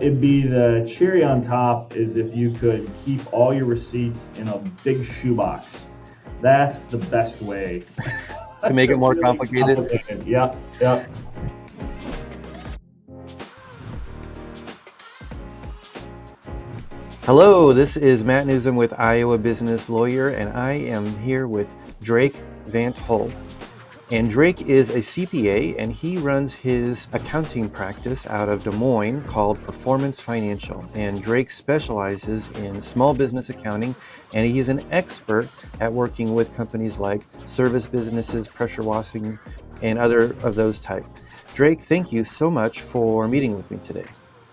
It'd be the cherry on top is if you could keep all your receipts in a big shoebox. That's the best way To make it to more really complicated? complicate it. Yeah, yeah. Hello, this is Matt Nuzum with Iowa Business Lawyer, and I am here with Drake Vant Hul. And Drake is a CPA, and he runs his accounting practice out of Des Moines called Performance Financial. And Drake specializes in small business accounting, and he is an expert at working with companies like service businesses, pressure washing, and other of those type. Drake, thank you so much for meeting with me today.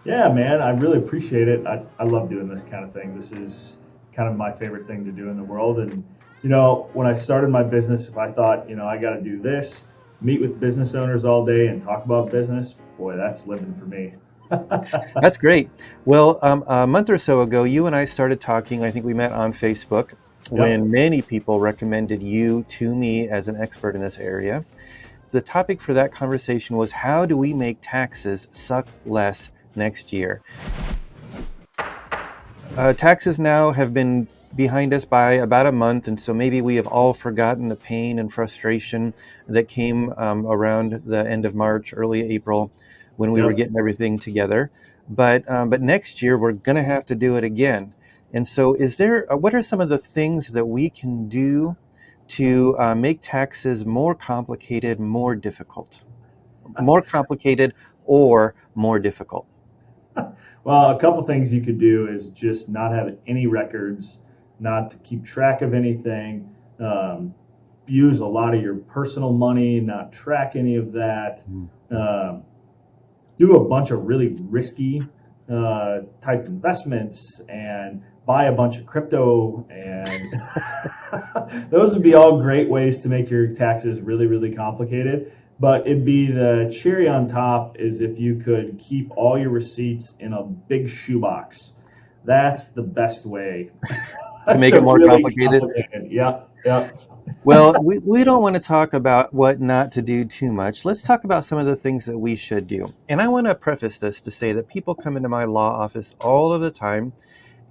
Yeah, man, I really appreciate it. I love doing this kind of thing. This is kind of my favorite thing to do in the world. And, when I started my business, if I thought, I got to do this, meet with business owners all day and talk about business, boy, that's living for me. That's great. Well, a month or so ago, you and I started talking. I think we met on Facebook Yep. when many people recommended you to me as an expert in this area. The topic for that conversation was, how do we make taxes suck less next year? Taxes now have been behind us by about a month, and so maybe we have all forgotten the pain and frustration that came around the end of March, early April, when we were Yep. getting everything together. But next year we're going to have to do it again. And so, what are some of the things that we can do to make taxes more complicated, more complicated, or more difficult? Well, a couple things you could do is just not have any records, not to keep track of anything, use a lot of your personal money, not track any of that, Mm. um, do a bunch of really risky type investments and buy a bunch of crypto and those would be all great ways to make your taxes really, really complicated. But it'd be the cherry on top is if you could keep all your receipts in a big shoebox. That's the best way To make it to more really complicated? complicate it. Yeah, yeah, Well, we don't want to talk about what not to do too much. Let's talk about some of the things that we should do. And I want to preface this to say that people come into my law office all of the time,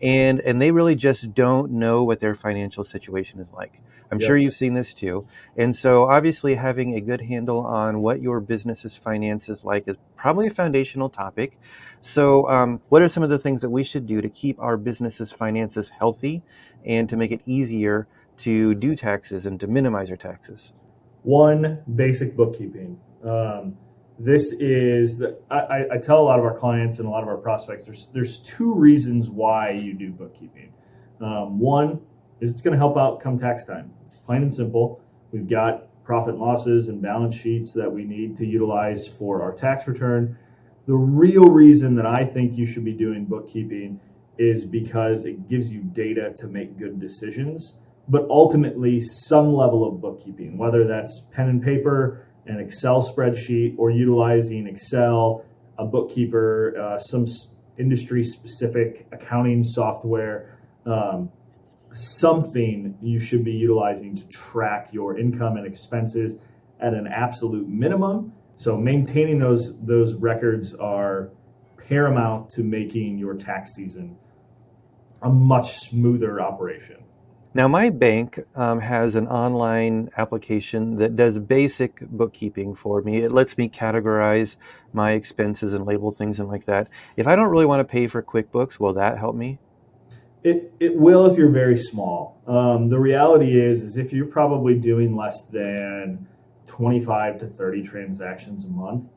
and they really just don't know what their financial situation is like. I'm sure yep. you've seen this too. And so obviously having a good handle on what your business's finance is like is probably a foundational topic. So what are some of the things that we should do to keep our business's finances healthy and to make it easier to do taxes and to minimize our taxes? One, basic bookkeeping. This is I tell a lot of our clients and a lot of our prospects. There's two reasons why you do bookkeeping. One is it's going to help out come tax time, plain and simple. We've got profit and losses and balance sheets that we need to utilize for our tax return. The real reason that I think you should be doing bookkeeping is because it gives you data to make good decisions, but ultimately some level of bookkeeping, whether that's pen and paper, an Excel spreadsheet, or utilizing Excel, a bookkeeper, some industry specific accounting software, something you should be utilizing to track your income and expenses at an absolute minimum. So maintaining those records are paramount to making your tax season a much smoother operation. Now, my bank has an online application that does basic bookkeeping for me. It lets me categorize my expenses and label things and like that. If I don't really want to pay for QuickBooks, will that help me? It will if you're very small. The reality is if you're probably doing less than 25 to 30 transactions a month,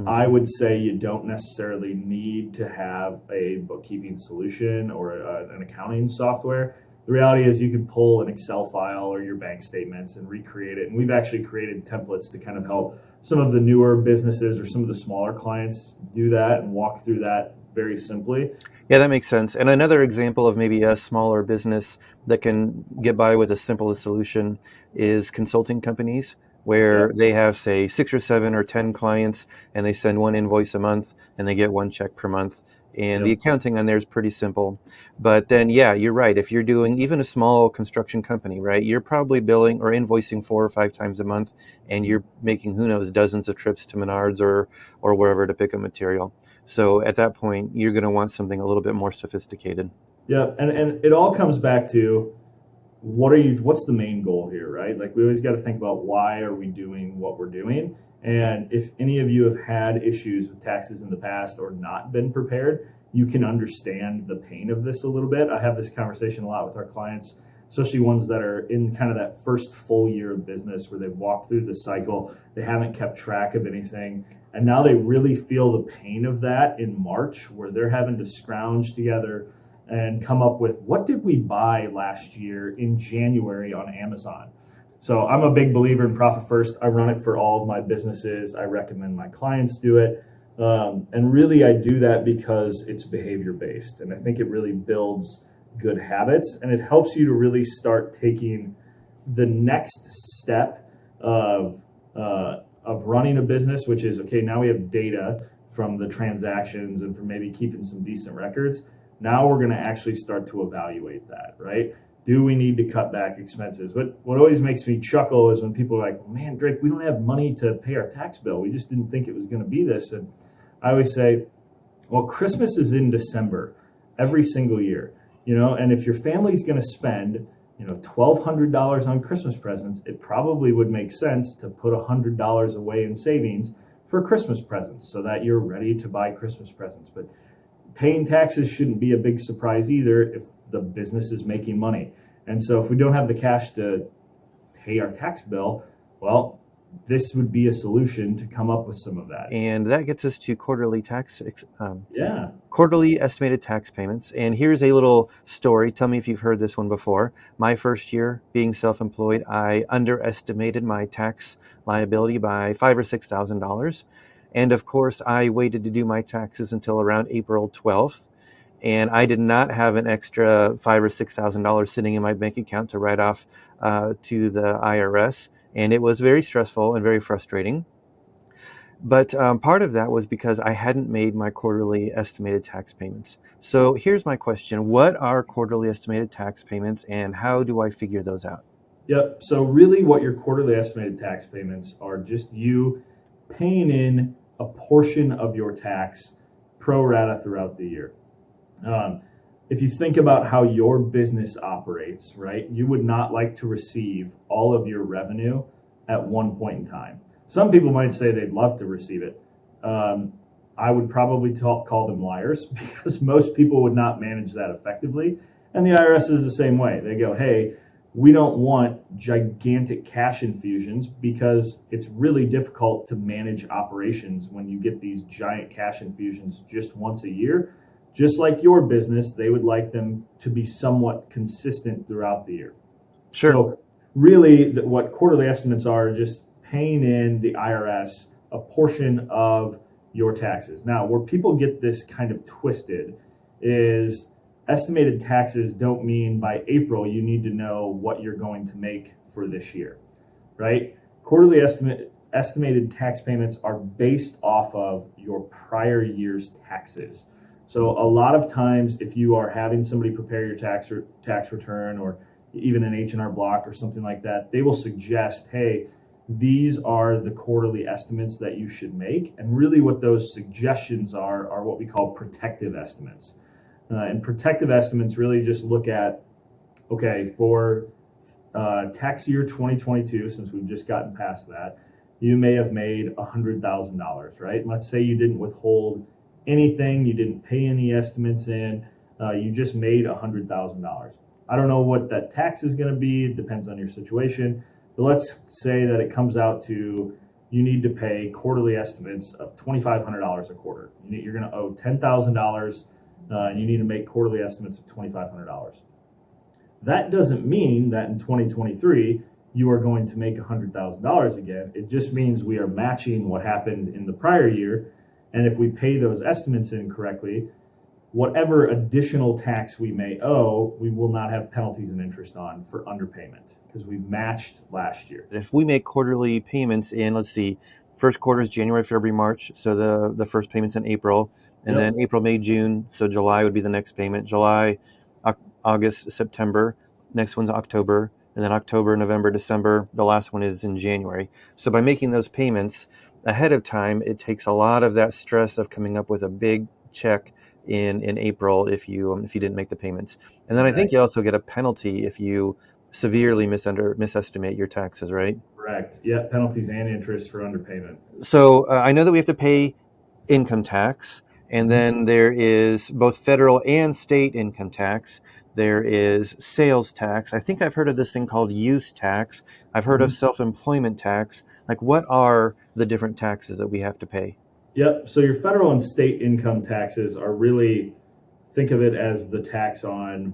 I Mhm. would say you don't necessarily need to have a bookkeeping solution or an accounting software. The reality is you can pull an Excel file or your bank statements and recreate it. And we've actually created templates to kind of help some of the newer businesses or some of the smaller clients do that and walk through that very simply. Yeah, that makes sense. And another example of maybe a smaller business that can get by with a simple solution is consulting companies Yeah. where they have, say, 6 or 7 or 10 clients and they send one invoice a month and they get one check per month. And the Yep. accounting on there is pretty simple. But then, yeah, you're right. If you're doing even a small construction company, right, you're probably billing or invoicing 4 or 5 times a month and you're making, who knows, dozens of trips to Menards or wherever to pick up material. So at that point, you're going to want something a little bit more sophisticated. Yeah, and it all comes back to what's the main goal here, right? Like, we always got to think about, why are we doing what we're doing? And if any of you have had issues with taxes in the past or not been prepared, you can understand the pain of this a little bit. I have this conversation a lot with our clients, especially ones that are in kind of that first full year of business where they've walked through the cycle, they haven't kept track of anything, and now they really feel the pain of that in March, where they're having to scrounge together and come up with, what did we buy last year in January on Amazon? So I'm a big believer in profit first. I run it for all of my businesses. I recommend my clients do it. And really, I do that because it's behavior based. And I think it really builds good habits, and it helps you to really start taking the next step of running a business, which is, okay, now we have data from the transactions and from maybe keeping some decent records. Now we're going to actually start to evaluate that, right? Do we need to cut back expenses? What always makes me chuckle is when people are like, man, Drake, we don't have money to pay our tax bill. We just didn't think it was going to be this. And I always say, well, Christmas is in December every single year, and if your family's going to spend, $1,200 on Christmas presents, it probably would make sense to put $100 away in savings for Christmas presents so that you're ready to buy Christmas presents. But paying taxes shouldn't be a big surprise either if the business is making money. And so if we don't have the cash to pay our tax bill, well, this would be a solution to come up with some of that. And that gets us to quarterly Yeah. quarterly estimated tax payments. And here's a little story. Tell me if you've heard this one before. My first year being self-employed, I underestimated my tax liability by $5,000 or $6,000. And of course, I waited to do my taxes until around April 12th. And I did not have an extra $5,000 or $6,000 sitting in my bank account to write off to the IRS. And it was very stressful and very frustrating. But part of that was because I hadn't made my quarterly estimated tax payments. So here's my question. What are quarterly estimated tax payments, and how do I figure those out? Yep. So really what your quarterly estimated tax payments are, just you paying in a portion of your tax pro rata throughout the year. If you think about how your business operates, right, you would not like to receive all of your revenue at one point in time. Some people might say they'd love to receive it. I would probably call them liars, because most people would not manage that effectively. And the IRS is the same way. They go, hey, we don't want gigantic cash infusions, because it's really difficult to manage operations when you get these giant cash infusions just once a year. Just like your business, they would like them to be somewhat consistent throughout the year. Sure. So really, what quarterly estimates are just paying in the IRS a portion of your taxes. Now, where people get this kind of twisted is estimated taxes don't mean by April you need to know what you're going to make for this year, right? Quarterly estimated tax payments are based off of your prior year's taxes. So a lot of times, if you are having somebody prepare your tax return, or even an H&R Block or something like that, they will suggest, hey, these are the quarterly estimates that you should make. And really what those suggestions are what we call protective estimates. And protective estimates really just look at, okay, for tax year 2022, since we've just gotten past that, you may have made $100,000, right? And let's say you didn't withhold anything, you didn't pay any estimates in, you just made $100,000. I don't know what that tax is going to be. It depends on your situation. But let's say that it comes out to you need to pay quarterly estimates of $2,500 a quarter. You're going to owe $10,000, and you need to make quarterly estimates of $2,500. That doesn't mean that in 2023 you are going to make $100,000 again. It just means we are matching what happened in the prior year. And if we pay those estimates in correctly, whatever additional tax we may owe, we will not have penalties and interest on for underpayment, because we've matched last year. If we make quarterly payments in, let's see, first quarter is January, February, March. So the first payment's in April, and then April, May, June. So July would be the next payment. July, August, September. Next one's October, and then October, November, December. The last one is in January. So by making those payments, ahead of time, it takes a lot of that stress of coming up with a big check in April if you didn't make the payments. And then I think Exactly. you also get a penalty if you severely misestimate your taxes, right? Correct. Yeah, penalties and interest for underpayment. So I know that we have to pay income tax, and Mhm. then there is both federal and state income tax. There is sales tax. I think I've heard of this thing called use tax. I've heard of Mhm. self-employment tax. Like, what are the different taxes that we have to pay? Yep. So your federal and state income taxes are really, think of it as the tax on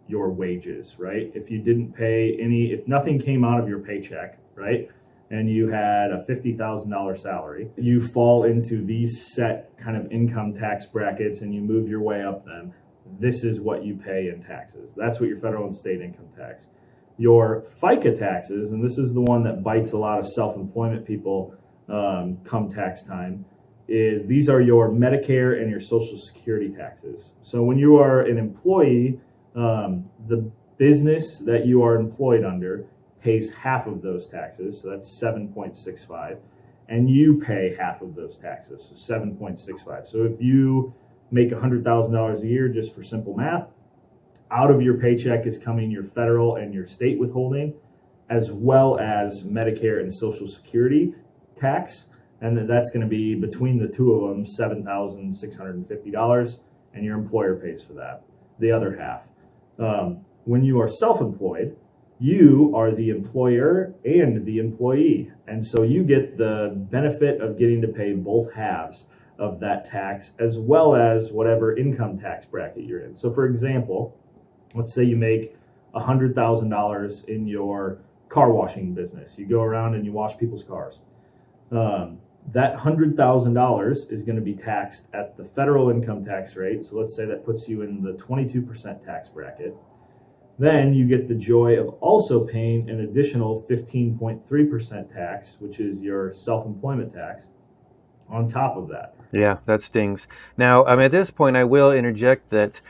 your wages, right? If you didn't pay any, if nothing came out of your paycheck, right? And you had a $50,000 salary, you fall into these set kind of income tax brackets and you move your way up them. This is what you pay in taxes. That's what your federal and state income tax. Your FICA taxes, and this is the one that bites a lot of self employment people come tax time, is these are your Medicare and your Social Security taxes. So when you are an employee, the business that you are employed under pays half of those taxes, so that's 7.65, and you pay half of those taxes, so 7.65. So if you make $100,000 a year, just for simple math, out of your paycheck is coming your federal and your state withholding, as well as Medicare and Social Security tax. And that's going to be between the two of them $7,650, and your employer pays for that, the other half. When you are self-employed, you are the employer and the employee, and so you get the benefit of getting to pay both halves of that tax, as well as whatever income tax bracket you're in. So for example, let's say you make $100,000 in your car washing business. You go around and you wash people's cars. That $100,000 is going to be taxed at the federal income tax rate. So let's say that puts you in the 22% tax bracket. Then you get the joy of also paying an additional 15.3% tax, which is your self-employment tax, on top of that. Yeah, that stings. Now, at this point, I will interject that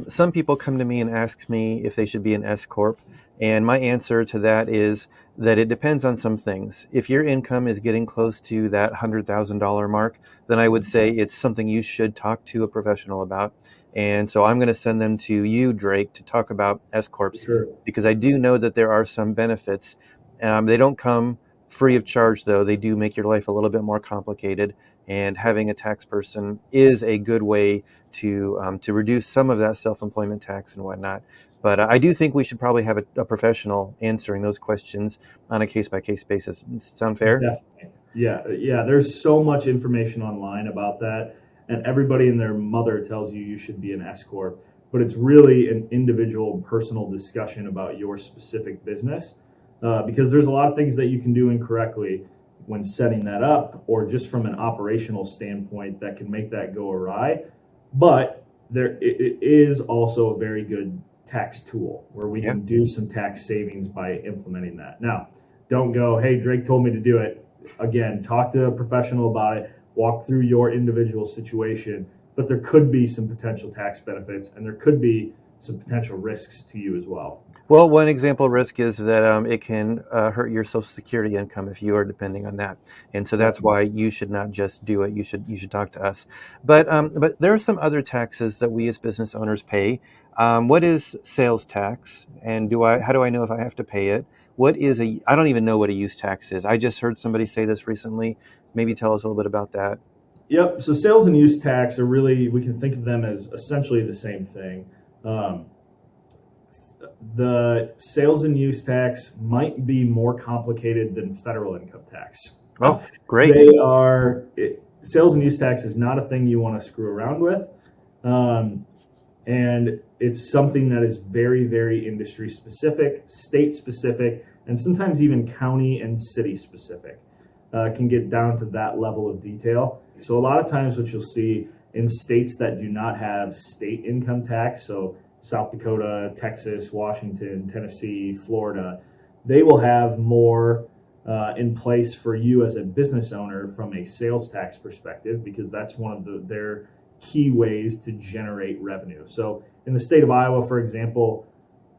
some people come to me and ask me if they should be an S corp, and my answer to that is that it depends on some things. If your income is getting close to that $100,000 mark, then I would say it's something you should talk to a professional about. And so I'm going to send them to you, Drake, to talk about S corps, Sure. because I do know that there are some benefits. They don't come free of charge, though. They do make your life a little bit more complicated, and having a tax person is a good way to reduce some of that self-employment tax and whatnot. But I do think we should probably have a professional answering those questions on a case-by-case basis. Sound fair? Definitely. Yeah, yeah. There's so much information online about that, and everybody and their mother tells you you should be an S corp. But it's really an individual, personal discussion about your specific business, because there's a lot of things that you can do incorrectly when setting that up, or just from an operational standpoint that can make that go awry. But it is also a very good tax tool where we Yeah. can do some tax savings by implementing that. Now, don't go, hey, Drake told me to do it. Again, talk to a professional about it, walk through your individual situation, but there could be some potential tax benefits and there could be some potential risks to you as well. Well, one example risk is that it can hurt your Social Security income if you are depending on that, and so that's Definitely. why you should not just do it. You should talk to us. But there are some other taxes that we as business owners pay. What is sales tax, and how do I know if I have to pay it? What is a I don't even know what a use tax is. I just heard somebody say this recently. Maybe tell us a little bit about that. Yep. So sales and use tax are really, we can think of them as essentially the same thing. Um, the sales and use tax might be more complicated than federal income tax. Oh, great. They are, sales and use tax is not a thing you want to screw around with. Um, and it's something that is very, very industry specific, state specific, and sometimes even county and city specific. Can get down to that level of detail. So a lot of times what you'll see in states that do not have state income tax, so South Dakota, Texas, Washington, Tennessee, Florida, they will have more in place for you as a business owner from a sales tax perspective, because that's one of their key ways to generate revenue. So in the state of Iowa, for example,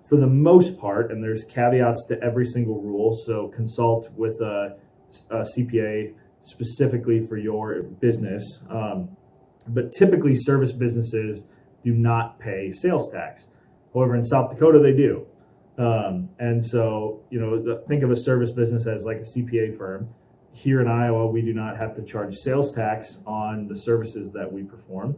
for the most part, and there's caveats to every single rule, so consult with a CPA, specifically for your business. But typically service businesses do not pay sales tax. However, in South Dakota, they do. And so, think of a service business as like a CPA firm. Here in Iowa, we do not have to charge sales tax on the services that we perform.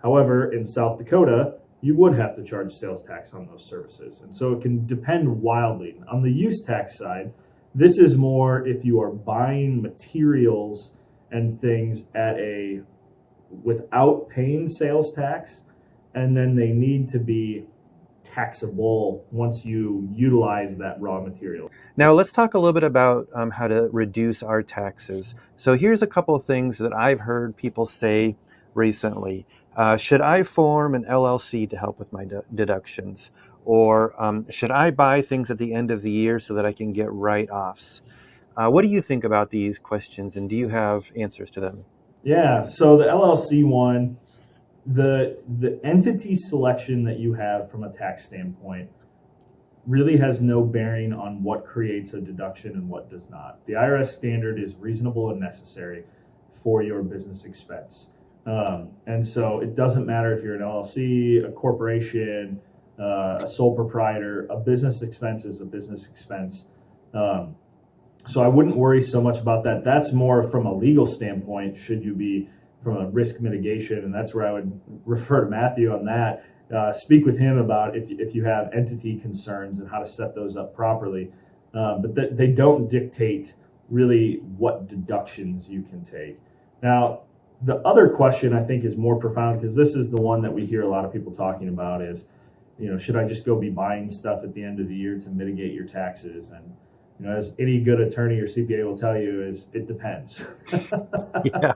However, in South Dakota, you would have to charge sales tax on those services. And so it can depend wildly. On the use tax side, this is more if you are buying materials and things without paying sales tax, and then they need to be taxable once you utilize that raw material. Now, let's talk a little bit about how to reduce our taxes. So here's a couple of things that I've heard people say recently. Should I form an LLC to help with my deductions? Or should I buy things at the end of the year so that I can get write-offs? What do you think about these questions, and do you have answers to them? Yeah, so the LLC one, the entity selection that you have from a tax standpoint really has no bearing on what creates a deduction and what does not. The IRS standard is reasonable and necessary for your business expense. And so it doesn't matter if you're an LLC, a corporation, a sole proprietor. A business expense is a business expense. So I wouldn't worry so much about that. That's more from a legal standpoint, should you be from a risk mitigation, and that's where I would refer to Matthew on that. Speak with him about if you have entity concerns and how to set those up properly. But they don't dictate really what deductions you can take. Now, the other question I think is more profound, because this is the one that we hear a lot of people talking about is, should I just go be buying stuff at the end of the year to mitigate your taxes? And as any good attorney or CPA will tell you, is it depends. Yeah.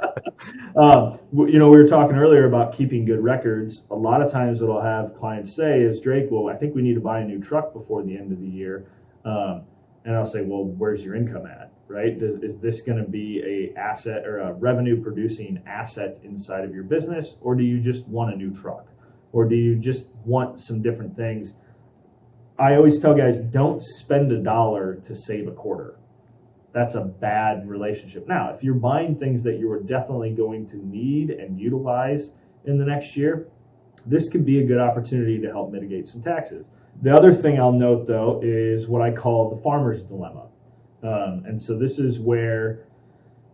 We were talking earlier about keeping good records. A lot of times what I'll have clients say is, Drake, well, I think we need to buy a new truck before the end of the year. And I'll say, well, where's your income at, right? Is this going to be a asset or a revenue producing asset inside of your business? Or do you just want a new truck? Or do you just want some different things? I always tell guys, don't spend $1 to save a quarter. That's a bad relationship. Now, if you're buying things that you are definitely going to need and utilize in the next year, this could be a good opportunity to help mitigate some taxes. The other thing I'll note, though, is what I call the farmer's dilemma. And so this is where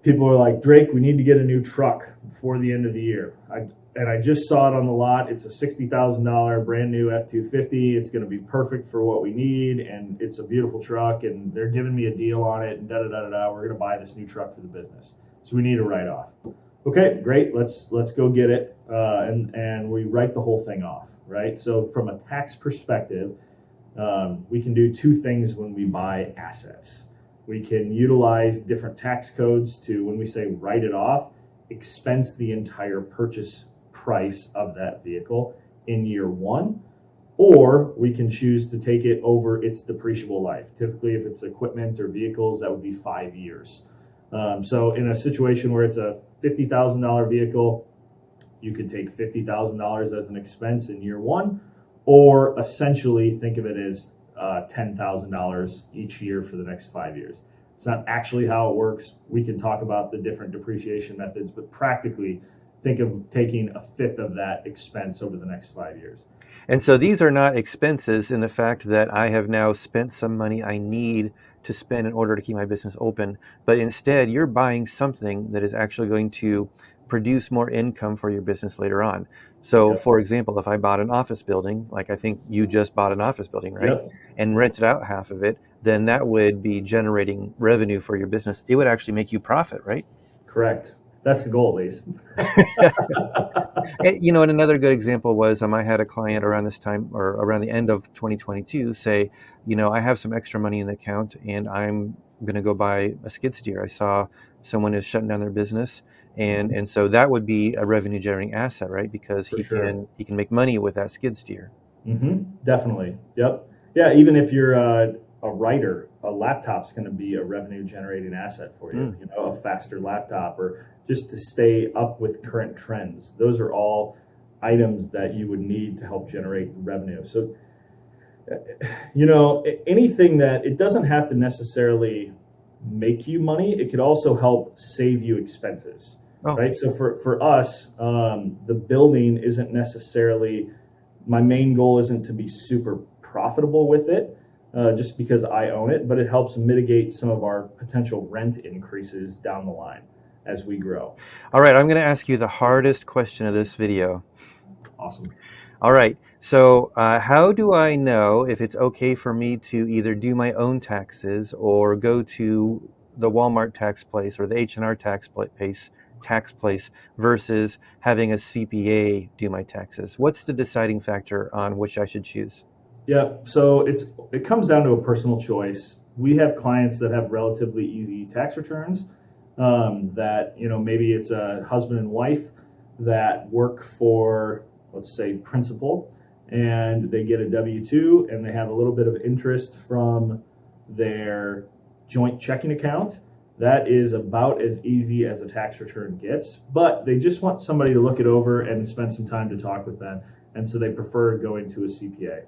people are like, Drake, we need to get a new truck before the end of the year. I just saw it on the lot. It's a $60,000 brand new F-250. It's going to be perfect for what we need, and it's a beautiful truck, and they're giving me a deal on it, and da-da-da-da-da. We're going to buy this new truck for the business. So we need a write-off. Okay, great. Let's go get it, and we write the whole thing off, right? So from a tax perspective, we can do two things when we buy assets. We can utilize different tax codes to, when we say write it off, expense the entire purchase price of that vehicle in year one, or we can choose to take it over its depreciable life. Typically, if it's equipment or vehicles, that would be 5 years. So in a situation where it's a $50,000 vehicle, you could take $50,000 as an expense in year one, or essentially think of it as $10,000 each year for the next 5 years. It's not actually how it works. We can talk about the different depreciation methods, but practically think of taking a fifth of that expense over the next 5 years. And so these are not expenses in the fact that I have now spent some money I need to spend in order to keep my business open, but instead you're buying something that is actually going to produce more income for your business later on. So Yep. for example, if I bought an office building, like I think you just bought an office building, right? Yep. And rented out half of it, then that would be generating revenue for your business. It would actually make you profit, right? Correct. That's the goal, at least. And another good example was I had a client around this time or around the end of 2022 say, I have some extra money in the account and I'm going to go buy a skid steer. I saw someone is shutting down their business. And so that would be a revenue generating asset, right? Because For he sure. can make money with that skid steer. Definitely. Yep. Yeah. Even if you're a writer, a laptop's going to be a revenue generating asset for you. A faster laptop, or just to stay up with current trends. Those are all items that you would need to help generate the revenue. So, anything that it doesn't have to necessarily make you money, it could also help save you expenses, Oh, right? So for us, the building isn't necessarily, my main goal isn't to be super profitable with it, just because I own it, but it helps mitigate some of our potential rent increases down the line as we grow. all right. I'm going to ask you the hardest question of this video. Awesome. All right. So, how do I know if it's okay for me to either do my own taxes or go to the Walmart tax place or the H&R tax place versus having a CPA do my taxes? What's the deciding factor on which I should choose? Yeah, so it comes down to a personal choice. We have clients that have relatively easy tax returns. That maybe it's a husband and wife that work for, let's say, principal, and they get a W-2 and they have a little bit of interest from their joint checking account. That is about as easy as a tax return gets, but they just want somebody to look it over and spend some time to talk with them, and so they prefer going to a CPA.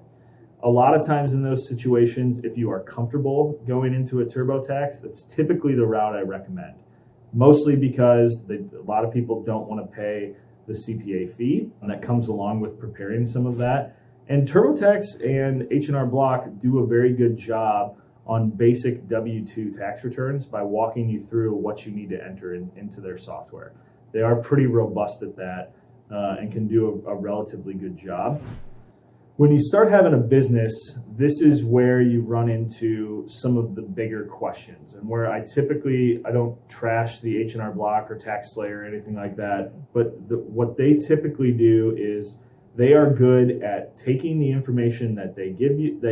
A lot of times in those situations, if you are comfortable going into a TurboTax, that's typically the route I recommend. Mostly because a lot of people don't want to pay the CPA fee, and that comes along with preparing some of that. And TurboTax and H&R Block do a very good job on basic W-2 tax returns by walking you through what you need to enter into their software. They are pretty robust at that, and can do a relatively good job. When you start having a business, this is where you run into some of the bigger questions, and where I don't trash the H&R Block or Tax Slayer or anything like that, but what they typically do is they are good at taking the information that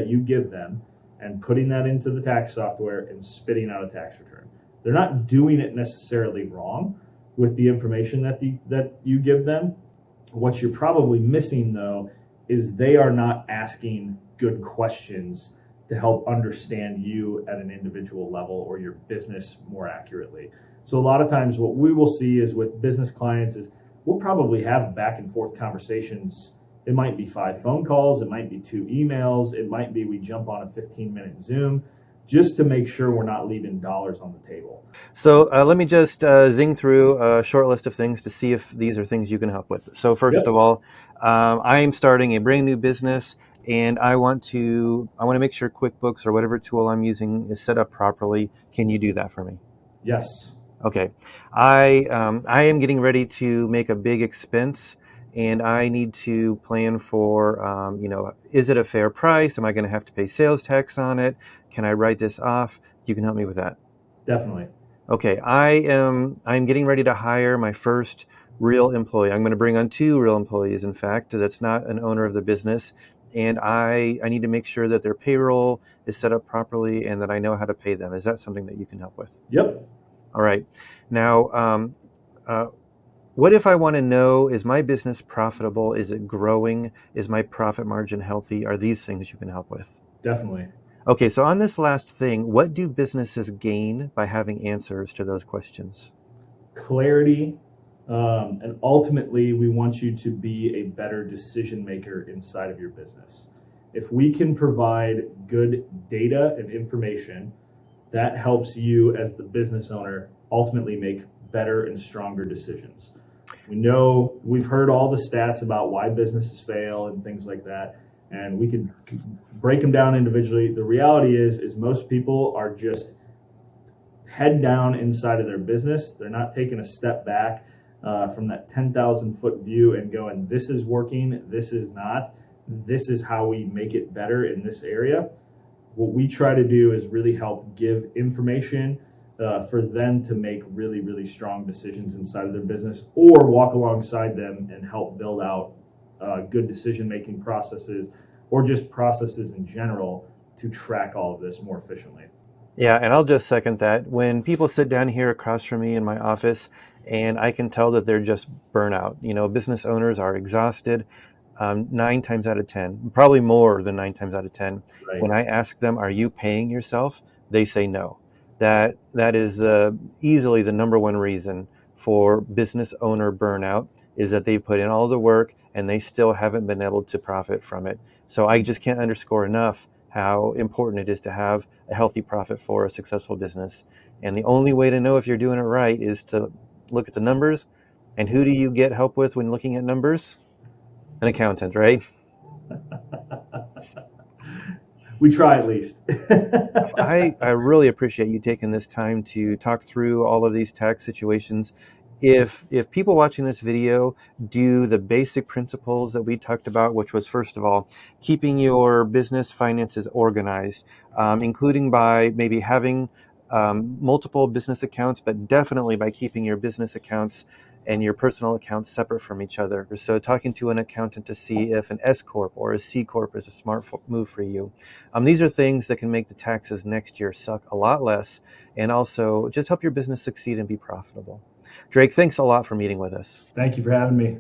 you give them and putting that into the tax software and spitting out a tax return. They're not doing it necessarily wrong with the information that you give them. What you're probably missing, though, is they are not asking good questions to help understand you at an individual level or your business more accurately. So a lot of times what we will see is with business clients is we'll probably have back and forth conversations. It might be 5 phone calls, it might be 2 emails, it might be we jump on a 15-minute Zoom just to make sure we're not leaving dollars on the table. So let me just zing through a short list of things to see if these are things you can help with. So first of all, I am starting a brand new business, and I want to make sure QuickBooks or whatever tool I'm using is set up properly. Can you do that for me? Yes. Okay. I am getting ready to make a big expense, and I need to plan for, is it a fair price? Am I going to have to pay sales tax on it? Can I write this off? You can help me with that. Definitely. Okay, I'm getting ready to hire my first real employee. I'm going to bring on 2 real employees, in fact, that's not an owner of the business. And I need to make sure that their payroll is set up properly and that I know how to pay them. Is that something that you can help with? Yep. All right. Now, what if I want to know, is my business profitable? Is it growing? Is my profit margin healthy? Are these things you can help with? Definitely. Okay, so on this last thing, what do businesses gain by having answers to those questions? Clarity, and ultimately we want you to be a better decision maker inside of your business. If we can provide good data and information, that helps you as the business owner ultimately make better and stronger decisions. We've heard all the stats about why businesses fail and things like that, and we could break them down individually. The reality is most people are just head down inside of their business. They're not taking a step back from that 10,000 foot view and going, this is working, this is not, this is how we make it better in this area. What we try to do is really help give information for them to make really, really strong decisions inside of their business, or walk alongside them and help build out good decision-making processes, or just processes in general to track all of this more efficiently. Yeah, and I'll just second that. When people sit down here across from me in my office, and I can tell that they're just burnout. Business owners are exhausted 9 times out of 10, probably more than 9 times out of 10. Right. When I ask them, are you paying yourself? They say no. That is easily the number one reason for business owner burnout, is that they put in all the work and they still haven't been able to profit from it. So I just can't underscore enough how important it is to have a healthy profit for a successful business. And the only way to know if you're doing it right is to look at the numbers. And who do you get help with when looking at numbers? An accountant, right? We try at least. I really appreciate you taking this time to talk through all of these tax situations. If people watching this video do the basic principles that we talked about, which was, first of all, keeping your business finances organized, including by maybe having multiple business accounts, but definitely by keeping your business accounts and your personal accounts separate from each other. So talking to an accountant to see if an S Corp or a C Corp is a smart move for you. These are things that can make the taxes next year suck a lot less, and also just help your business succeed and be profitable. Drake, thanks a lot for meeting with us. Thank you for having me.